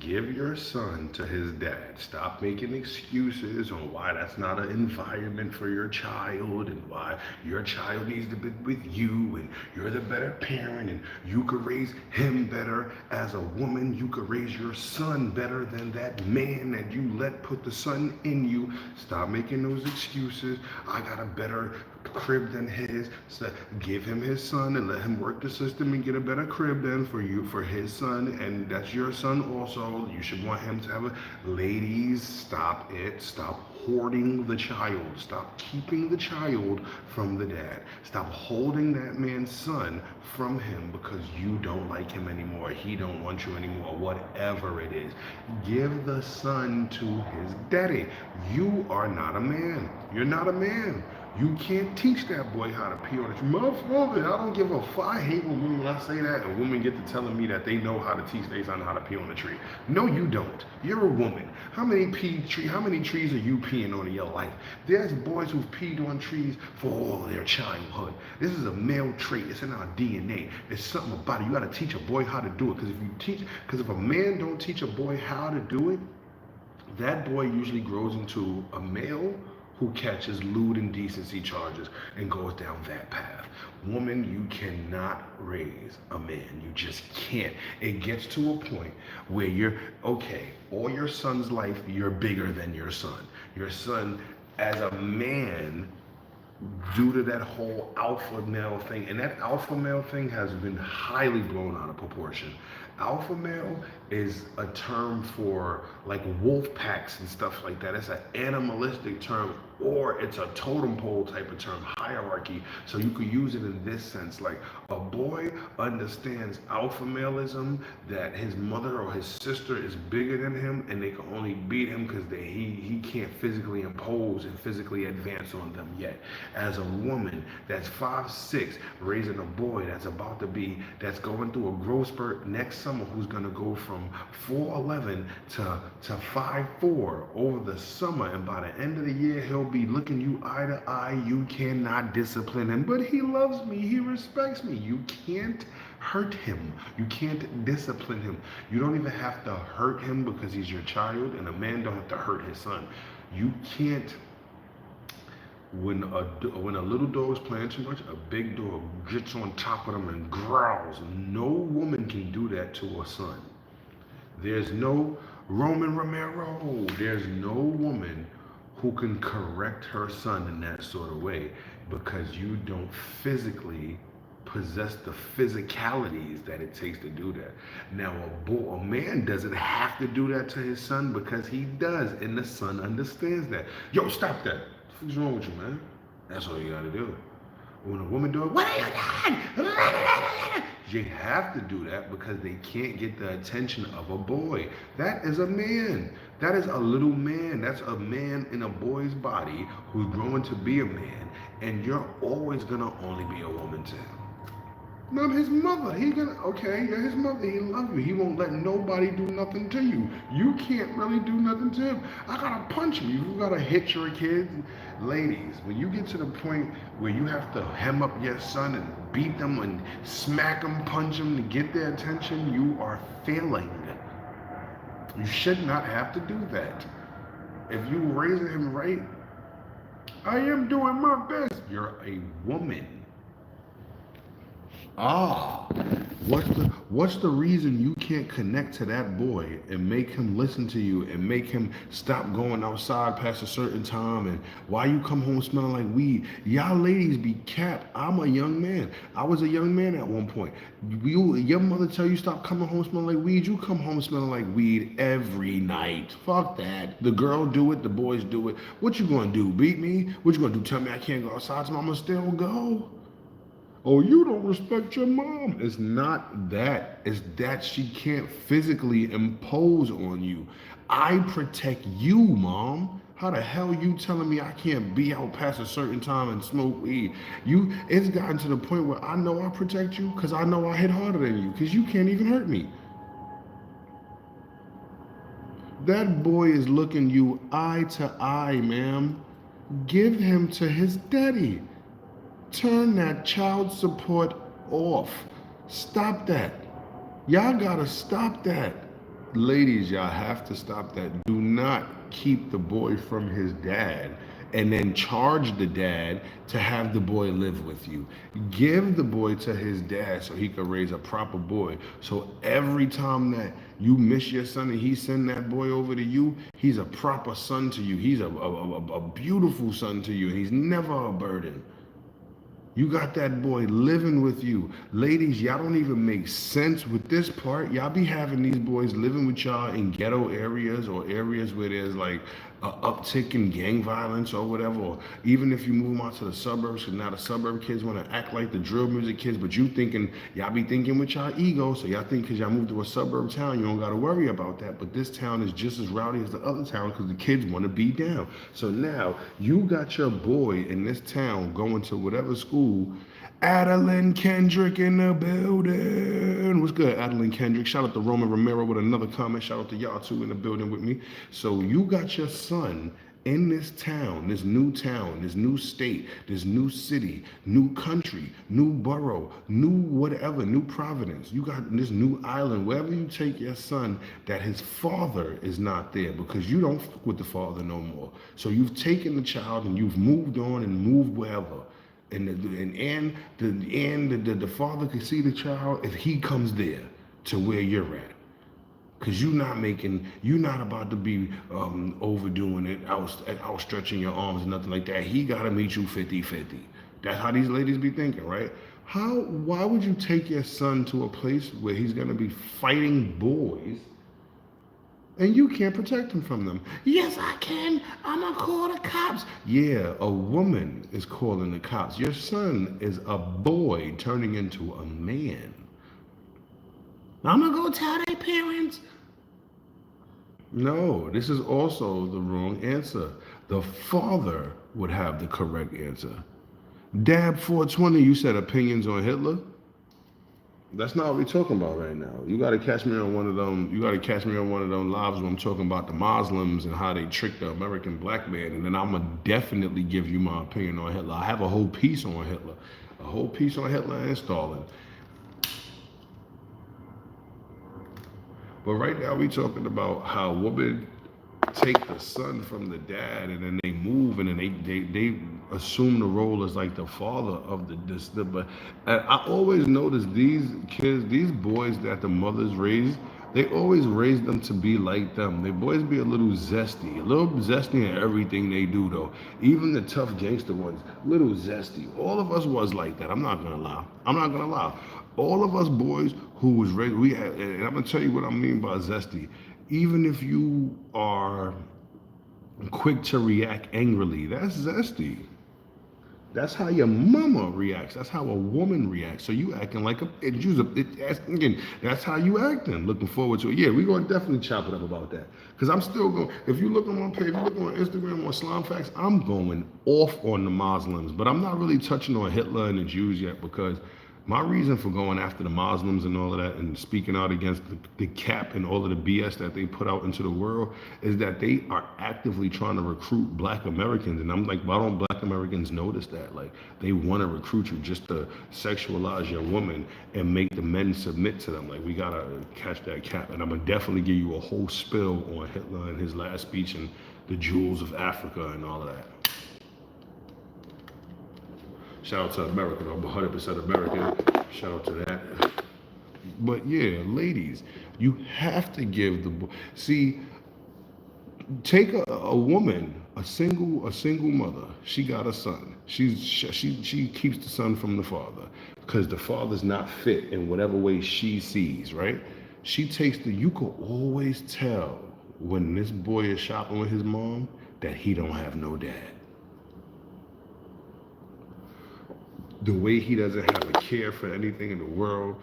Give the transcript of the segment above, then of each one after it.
Give your son to his dad. Stop making excuses on why that's not an environment for your child and why your child needs to be with you and you're the better parent and you could raise him better. As a woman, you could raise your son better than that man that you let put the son in you. Stop making those excuses. I got a better crib than his. So give him his son and let him work the system and get a better crib than for you for his son, and that's your son also. You should want him to have a ladies, stop it. Stop hoarding the child. Stop keeping the child from the dad. Stop holding that man's son from him because you don't like him anymore. He don't want you anymore. Whatever it is. Give the son to his daddy. You are not a man. You're not a man. You can't teach that boy how to pee on a tree. Motherfucker, I don't give a fuck. I hate when I say that and women get to telling me that they know how to teach their son how to pee on a tree. No, you don't. You're a woman. How many trees are you peeing on in your life? There's boys who've peed on trees for all their childhood. This is a male trait. It's in our DNA. It's something about it. You got to teach a boy how to do it. Because if a man don't teach a boy how to do it, that boy usually grows into a male who catches lewd indecency charges and goes down that path. Woman, you cannot raise a man. You just can't. It gets to a point where you're, okay, all your son's life, you're bigger than your son. Your son, as a man, due to that whole alpha male thing, and that alpha male thing has been highly blown out of proportion. Alpha male is a term for like wolf packs and stuff like that. It's an animalistic term, or it's a totem pole type of term, hierarchy. So you could use it in this sense, like a boy understands alpha maleism, that his mother or his sister is bigger than him and they can only beat him because he can't physically impose and physically advance on them yet. As a woman that's 5'6", raising a boy that's going through a growth spurt next summer, who's gonna go from 4'11" to 5'4" over the summer, and by the end of the year he'll be looking you eye to eye. You cannot discipline him, but he loves me, he respects me. You can't hurt him. You can't discipline him. You don't even have to hurt him because he's your child, and a man don't have to hurt his son. You can't. When a little dog is playing too much, a big dog gets on top of them and growls. No woman can do that to a son. There's no Roman Romero. There's no woman who can correct her son in that sort of way, because you don't physically possess the physicalities that it takes to do that. Now, a man doesn't have to do that to his son because he does, and the son understands that. Yo, stop that. What's wrong with you, man? That's all you gotta do. When a woman do it, what are you doing? You have to do that because they can't get the attention of a boy. That is a man. That is a little man. That's a man in a boy's body who's growing to be a man, and you're always gonna only be a woman to him. Not his mother. You're his mother. He loves you. He won't let nobody do nothing to you. You can't really do nothing to him. I gotta punch him. You gotta hit your kids. Ladies, when you get to the point where you have to hem up your son and beat them and smack them, punch them to get their attention, you are failing. You should not have to do that. If you raising him right, I am doing my best. You're a woman. Ah, what's the reason you can't connect to that boy and make him listen to you and make him stop going outside past a certain time, and why you come home smelling like weed? Y'all ladies be capped. I'm a young man. I was a young man at one point. Your mother tell you stop coming home smelling like weed. You come home smelling like weed every night. Fuck that. The girl do it, the boys do it. What you gonna do? Beat me? What you gonna do? Tell me I can't go outside so I'ma still go? Oh, you don't respect your mom. It's not that. It's that she can't physically impose on you. I protect you, Mom. How the hell you telling me I can't be out past a certain time and smoke weed? It's gotten to the point where I know I protect you because I know I hit harder than you, because you can't even hurt me. That boy is looking you eye to eye, ma'am. Give him to his daddy. Turn that child support off. Stop that. Y'all gotta stop that. Ladies, y'all have to stop that. Do not keep the boy from his dad and then charge the dad to have the boy live with you. Give the boy to his dad so he can raise a proper boy. So every time that you miss your son and he send that boy over to you, he's a proper son to you. He's a beautiful son to you, and he's never a burden. You got that boy living with you. Ladies, y'all don't even make sense with this part. Y'all be having these boys living with y'all in ghetto areas or areas where there's like a uptick in gang violence or whatever. Or even if you move them out to the suburbs, because now the suburb kids want to act like the drill music kids, but you thinking, y'all be thinking with y'all ego. So y'all think because y'all moved to a suburb town, you don't got to worry about that. But this town is just as rowdy as the other town because the kids want to be down. So now you got your boy in this town going to whatever school. Adeline Kendrick in the building. What's good, Adeline Kendrick? Shout out to Roman Romero with another comment. Shout out to y'all too in the building with me. So you got your son in this town, this new state, this new city, new country, new borough, new whatever, new Providence. You got this new island, wherever you take your son, that his father is not there because you don't fuck with the father no more. So you've taken the child and you've moved on and moved wherever. And the father can see the child if he comes there to where you're at. Cause you're not about to be overdoing it, outstretching your arms and nothing like that. He gotta meet you 50-50. That's how these ladies be thinking, right? Why would you take your son to a place where he's gonna be fighting boys and you can't protect him from them? Yes, I can. I'm gonna call the cops. Yeah, a woman is calling the cops. Your son is a boy turning into a man. I'm gonna go tell their parents. No, this is also the wrong answer. The father would have the correct answer. Dab 420, you said opinions on Hitler? That's not what we're talking about right now. You gotta catch me on one of them. You gotta catch me on one of them lives where I'm talking about the Muslims and how they tricked the American black man, and then I'm gonna definitely give you my opinion on Hitler. I have a whole piece on Hitler, and Stalin. But right now we talking about how women take the son from the dad and then they move and then they assume the role as like the father of but I always notice these kids, these boys that the mothers raise, they always raise them to be like them. They boys be a little zesty in everything they do though. Even the tough gangster ones, little zesty. All of us was like that. I'm not gonna lie. All of us boys who was raised, we had, and I'm gonna tell you what I mean by zesty. Even if you are quick to react angrily, that's zesty. That's how your mama reacts. That's how a woman reacts. So you acting like again, that's how you acting. Looking forward to it. Yeah, we're gonna definitely chop it up about that. Because I'm still going, if you look on my page, if you look on Instagram on Slime Facts, I'm going off on the Muslims. But I'm not really touching on Hitler and the Jews yet because my reason for going after the Muslims and all of that and speaking out against the cap and all of the BS that they put out into the world is that they are actively trying to recruit black Americans. And I'm like, why don't black Americans notice that? Like, they want to recruit you just to sexualize your woman and make the men submit to them. Like, we got to catch that cap. And I'm going to definitely give you a whole spill on Hitler and his last speech and the jewels of Africa and all of that. Shout out to America, I'm 100% American. Shout out to that. But yeah, ladies, you have to give take a woman, a single mother. She got a son. She keeps the son from the father because the father's not fit in whatever way she sees, right? She takes you can always tell when this boy is shopping with his mom that he don't have no dad. The way he doesn't have a care for anything in the world,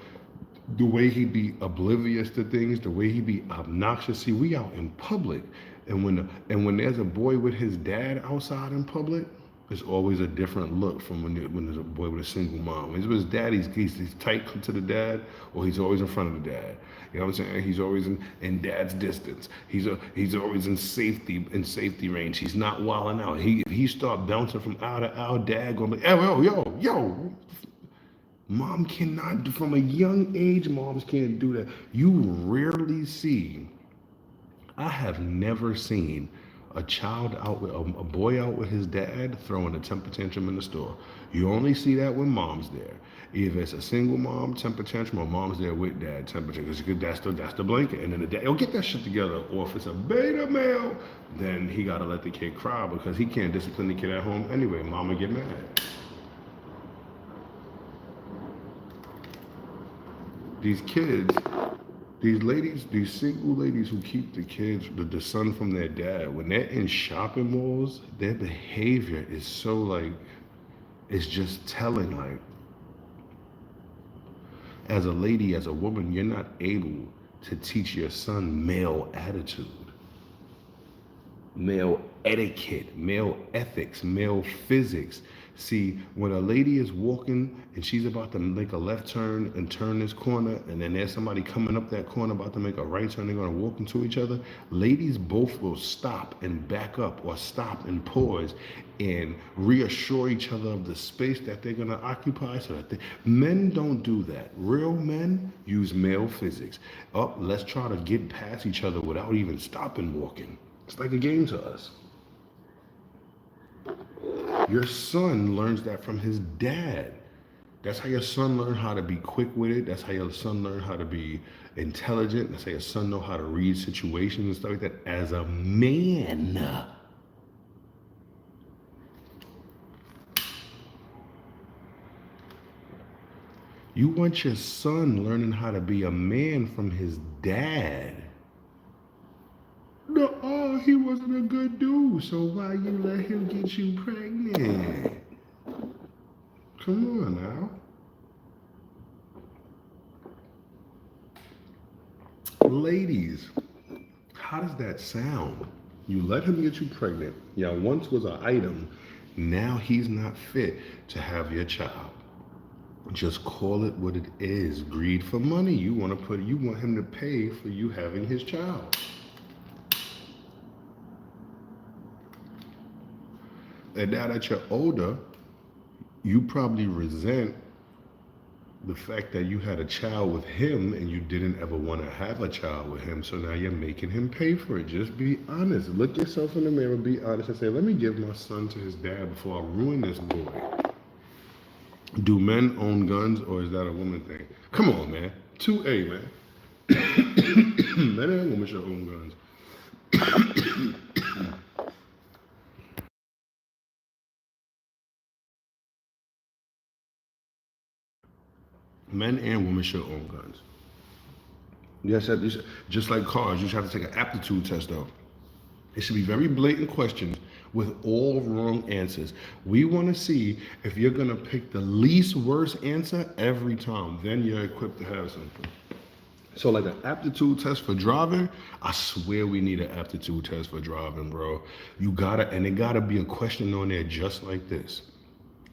the way he be oblivious to things, the way he be obnoxious. See, we out in public, and when there's a boy with his dad outside in public, it's always a different look from when there's a boy with a single mom. When he's with his dad, he's tight to the dad, or he's always in front of the dad. You know what I'm saying? He's always in dad's distance. He's always in safety range. He's not wilding out. He start bouncing from out to out, dad going like, hey, yo. Mom cannot, from a young age, moms can't do that. You rarely see I have never seen a child out with a boy out with his dad throwing a temper tantrum in the store. You only see that when mom's there. Either it's a single mom temper tantrum or mom's there with dad temper tantrum. Because that's the blanket. And then the dad, he'll get that shit together. Or if it's a beta male, then he gotta let the kid cry because he can't discipline the kid at home anyway. Mama get mad. These kids, these ladies, these single ladies who keep the kids, the son from their dad, when they're in shopping malls, their behavior is so like, it's just telling. Like, as a lady, as a woman, you're not able to teach your son male attitude, male etiquette, male ethics, male physics. See, when a lady is walking and she's about to make a left turn and turn this corner, and then there's somebody coming up that corner about to make a right turn, they're going to walk into each other. Ladies both will stop and back up, or stop and pause and reassure each other of the space that they're going to occupy. So that men don't do that. Real men use male physics. Oh, let's try to get past each other without even stopping walking. It's like a game to us. Your son learns that from his dad. That's how your son learn how to be quick with it. That's how your son learn how to be intelligent. That's how your son know how to read situations and stuff like that as a man. You want your son learning how to be a man from his dad. No, he wasn't a good dude, so why you let him get you pregnant? Come on now. Ladies, how does that sound? You let him get you pregnant. Yeah, once was an item. Now he's not fit to have your child. Just call it what it is. Greed for money. You want him to pay for you having his child. And now that you're older, you probably resent the fact that you had a child with him and you didn't ever want to have a child with him. So now you're making him pay for it. Just be honest. Look yourself in the mirror, be honest, and say, let me give my son to his dad before I ruin this boy. Do men own guns, or is that a woman thing? Come on, man. 2A, man. Men and women should own guns. Men and women should own guns. Yes, just like cars, you should have to take an aptitude test, though. It should be very blatant questions with all wrong answers. We want to see if you're going to pick the least worst answer every time. Then you're equipped to have something. So like an aptitude test for driving, I swear we need an aptitude test for driving, bro. You gotta, and it gotta be a question on there just like this.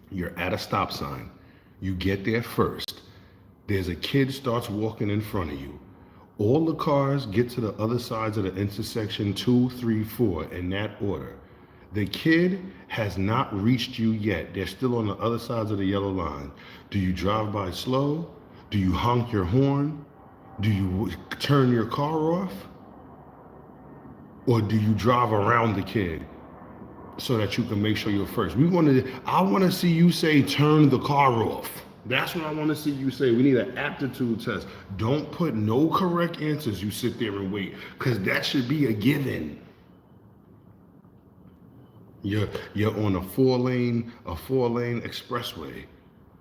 You're at a stop sign. You get there first. There's a kid starts walking in front of you. All the cars get to the other sides of the intersection, 2, 3, 4, in that order. The kid has not reached you yet. They're still on the other sides of the yellow line. Do you drive by slow? Do you honk your horn? Do you turn your car off? Or do you drive around the kid so that you can make sure you're first? I want to see you say, turn the car off. That's what I want to see you say. We need an aptitude test. Don't put no correct answers. You sit there and wait, because that should be a given. You're on a four lane expressway,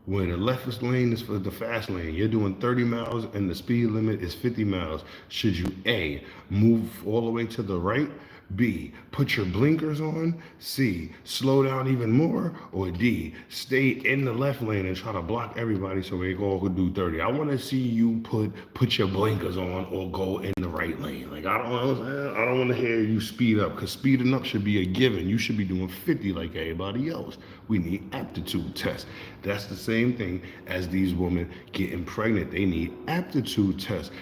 where the leftist lane is for the fast lane. You're doing 30 miles and the speed limit is 50 miles. Should you A, move all the way to the right? B, put your blinkers on? C, slow down even more? Or D, stay in the left lane and try to block everybody so they all could do 30? I want to see you put your blinkers on or go in the right lane. Like, I don't want to hear you speed up, because speeding up should be a given. You should be doing 50 like everybody else. We need aptitude tests. That's the same thing as these women getting pregnant. They need aptitude tests.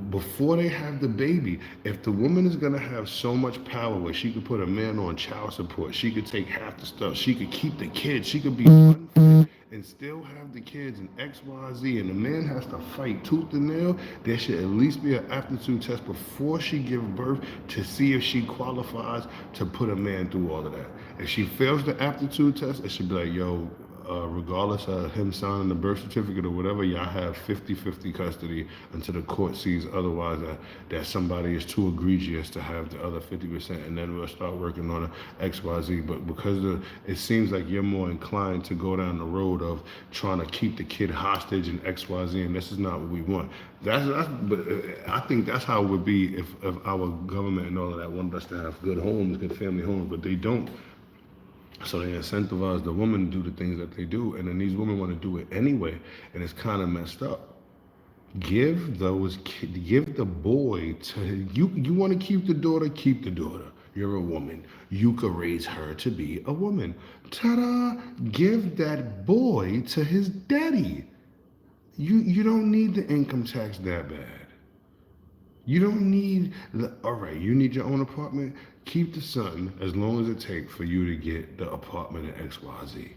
Before they have the baby, if the woman is going to have so much power where she could put a man on child support, she could take half the stuff, she could keep the kids, she could be unfit and still have the kids and XYZ, and the man has to fight tooth and nail, there should at least be an aptitude test before she gives birth to see if she qualifies to put a man through all of that. If she fails the aptitude test, it should be like, yo, regardless of him signing the birth certificate or whatever, y'all have 50-50 custody until the court sees otherwise, that somebody is too egregious to have the other 50%, and then we'll start working on a XYZ. But because it seems like you're more inclined to go down the road of trying to keep the kid hostage and XYZ, and this is not what we want. But I think that's how it would be if our government and all of that wanted us to have good homes, good family homes, but they don't. So they incentivize the woman to do the things that they do, and then these women want to do it anyway, and it's kind of messed up. Give the boy to you. You want to keep the daughter, keep the daughter. You're a woman. You could raise her to be a woman. Ta-da! Give that boy to his daddy. You don't need the income tax that bad. You don't need all right, you need your own apartment. Keep the son as long as it takes for you to get the apartment at XYZ.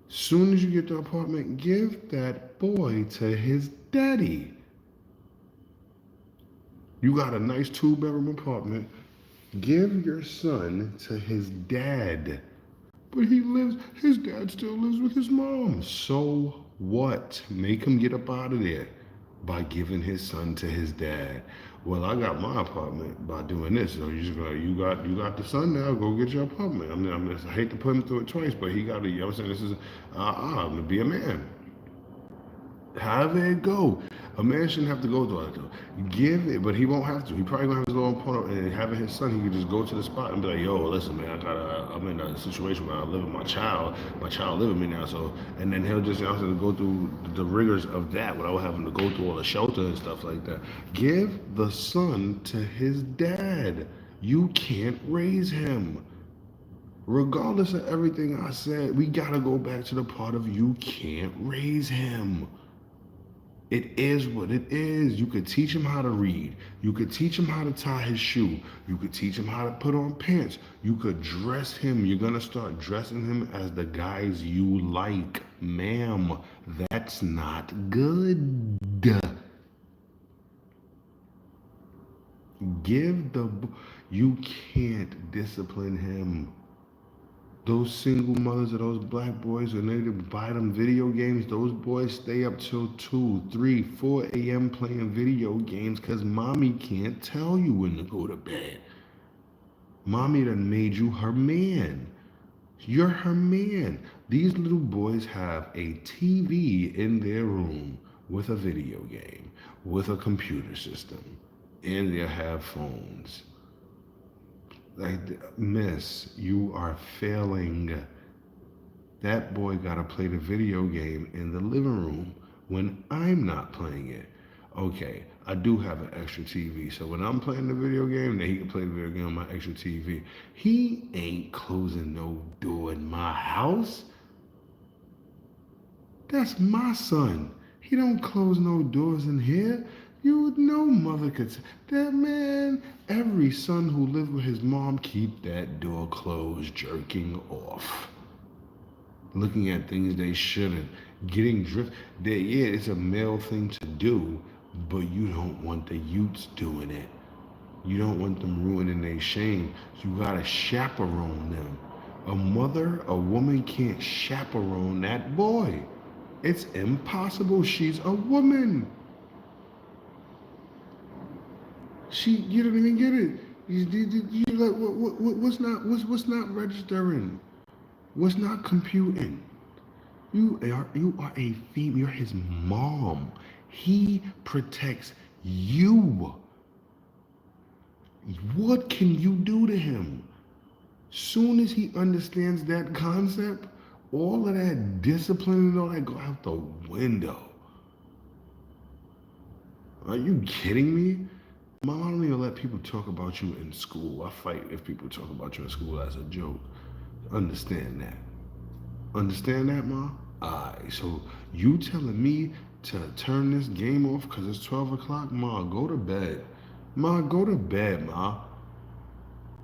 Soon as you get the apartment, give that boy to his daddy. You got a nice 2-bedroom apartment. Give your son to his dad. But his dad still lives with his mom. So what? Make him get up out of there by giving his son to his dad. Well, I got my apartment by doing this. So you got the son now. Go get your apartment. I hate to put him through it twice, but he got to. You know what I'm saying? This is I'm gonna be a man. However it go. A man shouldn't have to go through it though. Give it, but he won't have to. He probably gonna have his own opponent, and having his son, he can just go to the spot and be like, yo, listen, man, I'm in a situation where I live with my child. My child live with me now, so, and then he'll just have to go through the rigors of that without having to go through all the shelter and stuff like that. Give the son to his dad. You can't raise him. Regardless of everything I said, we gotta go back to the part of you can't raise him. It is what it is. You could teach him how to read. You could teach him how to tie his shoe. You could teach him how to put on pants. You could dress him. You're going to start dressing him as the guys you like. Ma'am, that's not good. You can't discipline him. Those single mothers of those black boys, when they buy them video games, those boys stay up till 2, 3, 4 a.m. playing video games because mommy can't tell you when to go to bed. Mommy done made you her man. You're her man. These little boys have a TV in their room with a video game, with a computer system, and they have phones. Like, miss, you are failing. That boy gotta play the video game in the living room when I'm not playing it. Okay, I do have an extra TV, so when I'm playing the video game, then he can play the video game on my extra TV. He ain't closing no door in my house. That's my son. He don't close no doors in here. You know mother could say, that man, every son who lived with his mom, keep that door closed, jerking off. Looking at things they shouldn't. Getting drift. Yeah, it's a male thing to do, but you don't want the youths doing it. You don't want them ruining their shame. You gotta chaperone them. A woman can't chaperone that boy. It's impossible. She's a woman. You don't even get it. You like what's not registering? What's not computing? You are a female. You're his mom. He protects you. What can you do to him? Soon as he understands that concept, all of that discipline and all that go out the window. Are you kidding me? Mom, I don't even let people talk about you in school. I fight if people talk about you in school as a joke. Understand that. Understand that, Ma? Alright, so you telling me to turn this game off because it's 12 o'clock? Ma, go to bed. Ma, go to bed, Ma.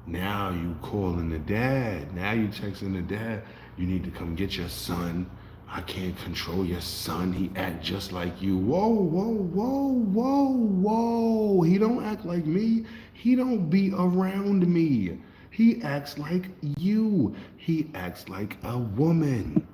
Now you calling the dad. Now you texting the dad. You need to come get your son. I can't control your son. He act just like you. Whoa, whoa, whoa, whoa, whoa. He don't act like me. He don't be around me. He acts like you. He acts like a woman.